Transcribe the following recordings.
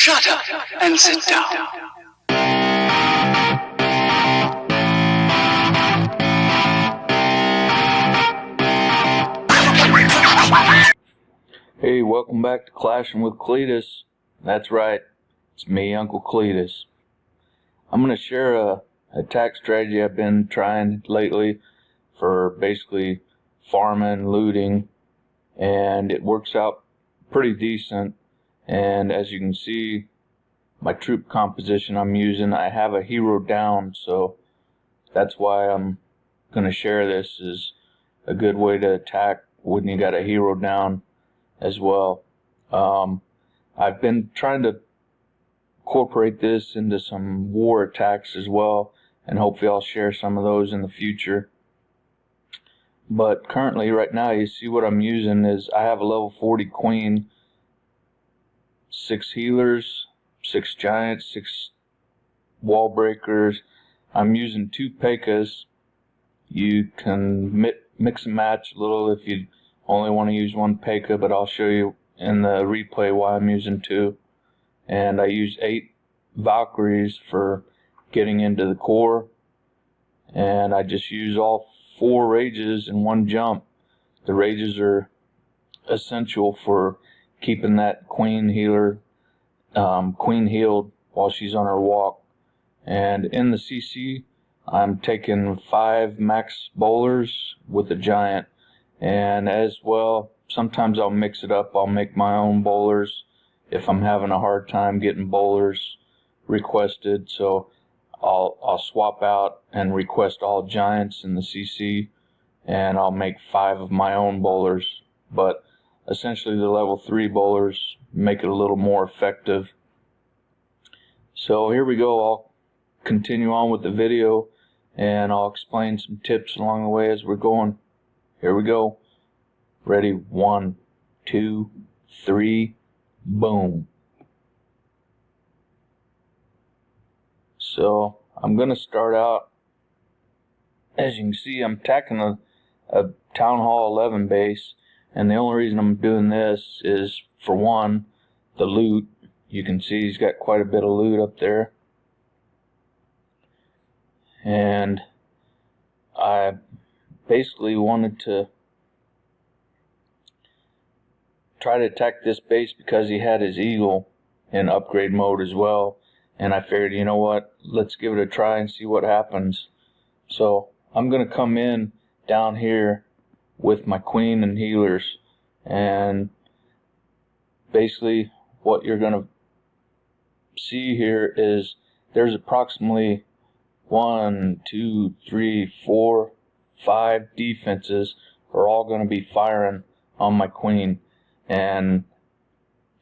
Shut up and sit down. Hey, welcome back to Clashing with Cletus. That's right, it's me, Uncle Cletus. I'm going to share a attack strategy I've been trying lately for basically farming, looting, and it works out pretty decent. And as you can see, my troop composition I'm using, I have a hero down, so that's why I'm going to share this as a good way to attack when you got a hero down as well. I've been trying to incorporate this into some war attacks as well, and hopefully I'll share some of those in the future. But currently, right now, you see what I'm using is I have a level 40 queen, 6 healers, 6 giants, 6 wall breakers. I'm using 2 P.E.K.K.A.s. You can mix and match a little if you only want to use 1 P.E.K.K.A., but I'll show you in the replay why I'm using 2. And I use 8 Valkyries for getting into the core, and I just use all 4 rages in one jump. The rages are essential for keeping that queen healed while she's on her walk. And in the CC, I'm taking 5 max bowlers with a giant, and as well sometimes I'll mix it up. I'll make my own bowlers if I'm having a hard time getting bowlers requested, so I'll swap out and request all giants in the CC, and I'll make 5 of my own bowlers. But essentially the level 3 bowlers make it a little more effective. So here we go. I'll continue on with the video and I'll explain some tips along the way as we're going. Here we go. Ready? 1, 2, 3, boom. So I'm going to start out, as you can see, I'm attacking a Town Hall 11 base, and the only reason I'm doing this is, for one, the loot. You can see he's got quite a bit of loot up there, and I basically wanted to try to attack this base because he had his eagle in upgrade mode as well, and I figured, you know what, let's give it a try and see what happens. So I'm going to come in down here with my queen and healers, and basically what you're going to see here is there's approximately 1, 2, 3, 4, 5 defenses are all going to be firing on my queen, and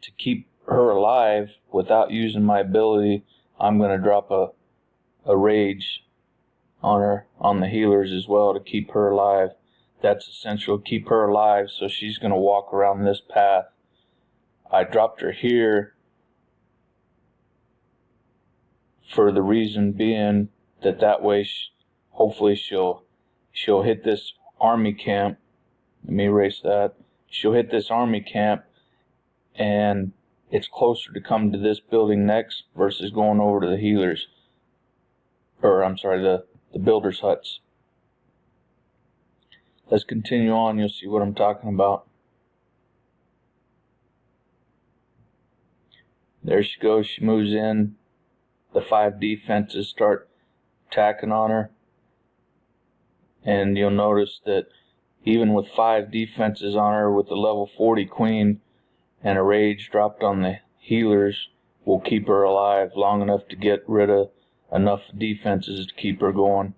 to keep her alive without using my ability, I'm going to drop a rage on her, on the healers as well, to keep her alive. That's essential, keep her alive, so she's going to walk around this path. I dropped her here for the reason being that way hopefully she'll hit this army camp. Let me erase that. She'll hit this army camp, and it's closer to come to this building next versus going over to the healers, or I'm sorry, the builders' huts. Let's continue on. You'll see what I'm talking about. There she goes. She moves in. The 5 defenses start attacking on her, and you'll notice that even with 5 defenses on her, with the level 40 queen and a rage dropped on the healers, will keep her alive long enough to get rid of enough defenses to keep her going.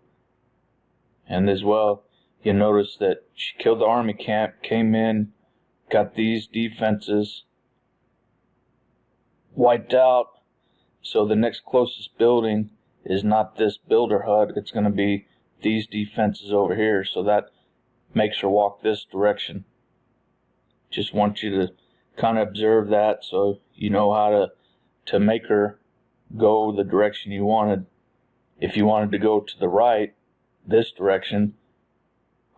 And as well, you notice that she killed the army camp, came in, got these defenses wiped out. So the next closest building is not this builder hut, it's going to be these defenses over here, so that makes her walk this direction. Just want you to kind of observe that so you know how to make her go the direction you wanted. If you wanted to go to the right, this direction,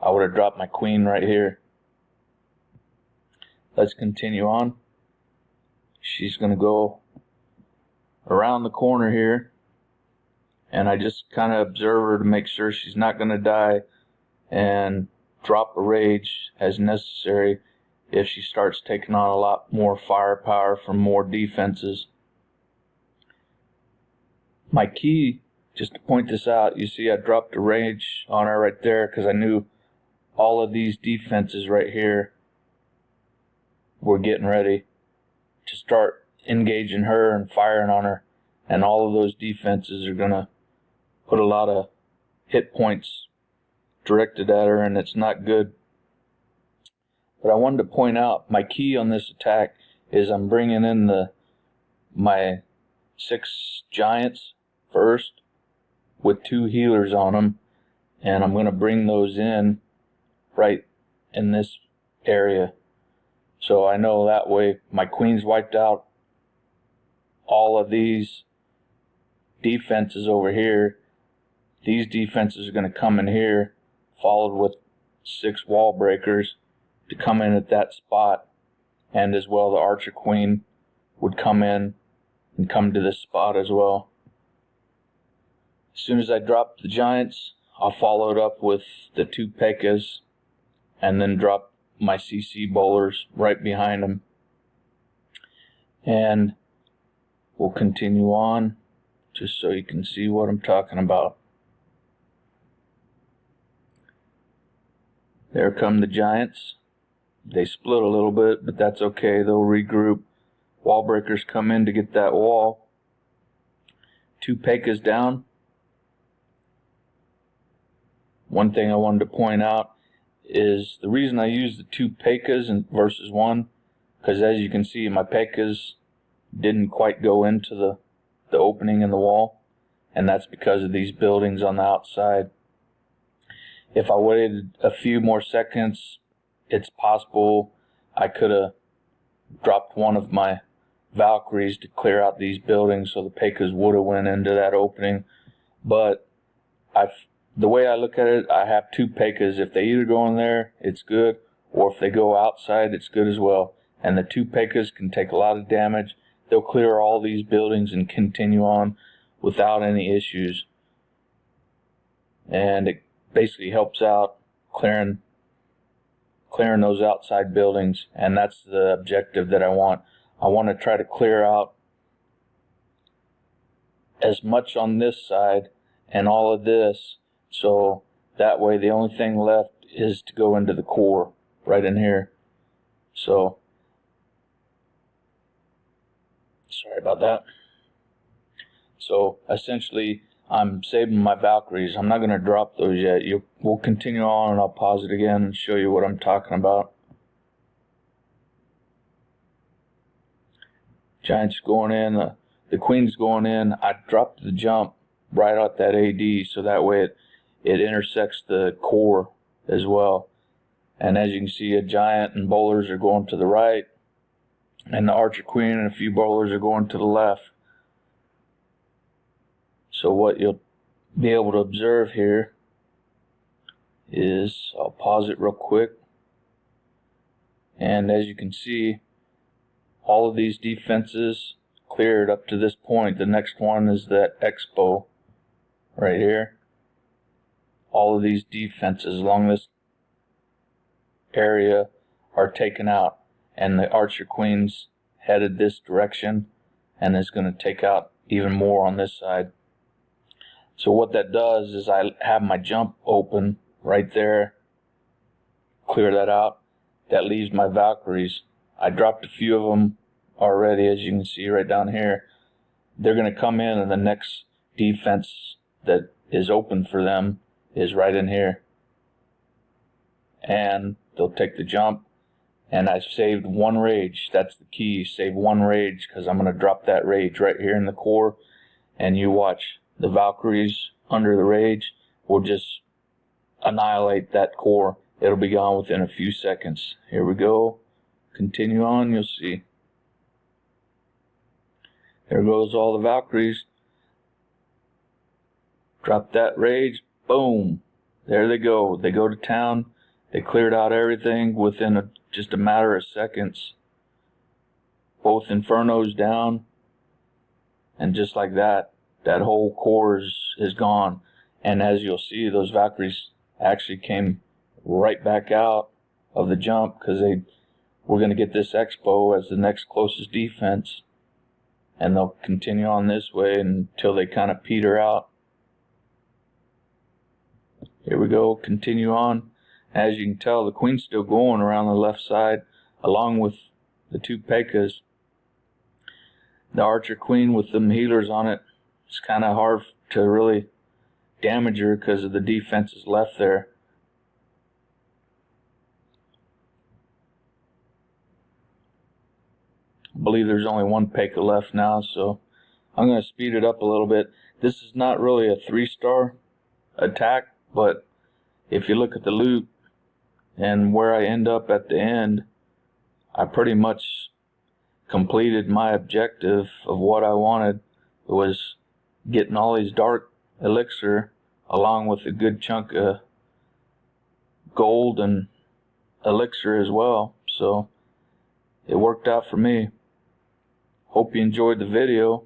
I would have dropped my queen right here. Let's continue on. She's going to go around the corner here, and I just kind of observe her to make sure she's not going to die, and drop a rage as necessary if she starts taking on a lot more firepower from more defenses. My key, just to point this out, you see I dropped a rage on her right there because I knew all of these defenses right here were getting ready to start engaging her and firing on her, and all of those defenses are going to put a lot of hit points directed at her, and it's not good. But I wanted to point out my key on this attack is I'm bringing in my 6 giants first with 2 healers on them, and I'm going to bring those in right in this area. So I know that way my queen's wiped out all of these defenses over here. These defenses are going to come in here, followed with 6 wall breakers to come in at that spot, and as well the archer queen would come in and come to this spot as well. As soon as I drop the giants, I'll follow it up with the 2 P.E.K.K.A.s and then drop my CC bowlers right behind them. And we'll continue on just so you can see what I'm talking about. There come the giants. They split a little bit, but that's okay. They'll regroup. Wall breakers come in to get that wall. 2 P.E.K.K.A.s down. One thing I wanted to point out is the reason I use the 2 P.E.K.K.A.s versus 1, because as you can see, my P.E.K.K.A.s didn't quite go into the opening in the wall, and that's because of these buildings on the outside. If I waited a few more seconds, it's possible I could have dropped one of my Valkyries to clear out these buildings so the P.E.K.K.A.s would have went into that opening. But the way I look at it, I have 2 P.E.K.K.A.s. If they either go in there, it's good, or if they go outside, it's good as well. And the 2 P.E.K.K.A.s can take a lot of damage. They'll clear all these buildings and continue on without any issues. And it basically helps out clearing those outside buildings, and that's the objective that I want. I want to try to clear out as much on this side and all of this, so that way the only thing left is to go into the core right in here. So sorry about that. So essentially I'm saving my Valkyries. I'm not going to drop those yet. We'll continue on, and I'll pause it again and show you what I'm talking about. Giants going in, the queen's going in. I dropped the jump right at that AD, so that way it intersects the core as well. And as you can see, a giant and bowlers are going to the right, and the archer queen and a few bowlers are going to the left. So what you'll be able to observe here is, I'll pause it real quick, and as you can see, all of these defenses cleared up to this point. The next one is that expo right here. All of these defenses along this area are taken out, and the archer queen's headed this direction and is going to take out even more on this side. So what that does is I have my jump open right there, clear that out. That leaves my Valkyries. I dropped a few of them already, as you can see right down here. They're going to come in, and the next defense that is open for them is right in here. And they'll take the jump, and I've saved 1 rage. That's the key, save 1 rage, because I'm going to drop that rage right here in the core, and you watch. The Valkyries under the rage will just annihilate that core. It'll be gone within a few seconds. Here we go. Continue on, you'll see. There goes all the Valkyries. Drop that rage. Boom. There they go. They go to town. They cleared out everything within just a matter of seconds. Both Infernos down. and just like that, that whole core is gone. And as you'll see, those Valkyries actually came right back out of the jump, because we're going to get this Expo as the next closest defense, and they'll continue on this way until they kind of peter out. Here we go, continue on. As you can tell, the queen's still going around the left side, along with the two P.E.K.K.A.s. The archer queen with them healers on it, it's kind of hard to really damage her because of the defenses left there. I believe there's only one P.E.K.K.A. left now, so I'm going to speed it up a little bit. This is not really a 3-star attack, but if you look at the loot and where I end up at the end, I pretty much completed my objective of what I wanted. It was getting all these dark elixir along with a good chunk of gold and elixir as well, so it worked out for me. Hope you enjoyed the video.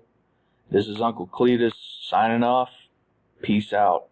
This is Uncle Cletus signing off. Peace out.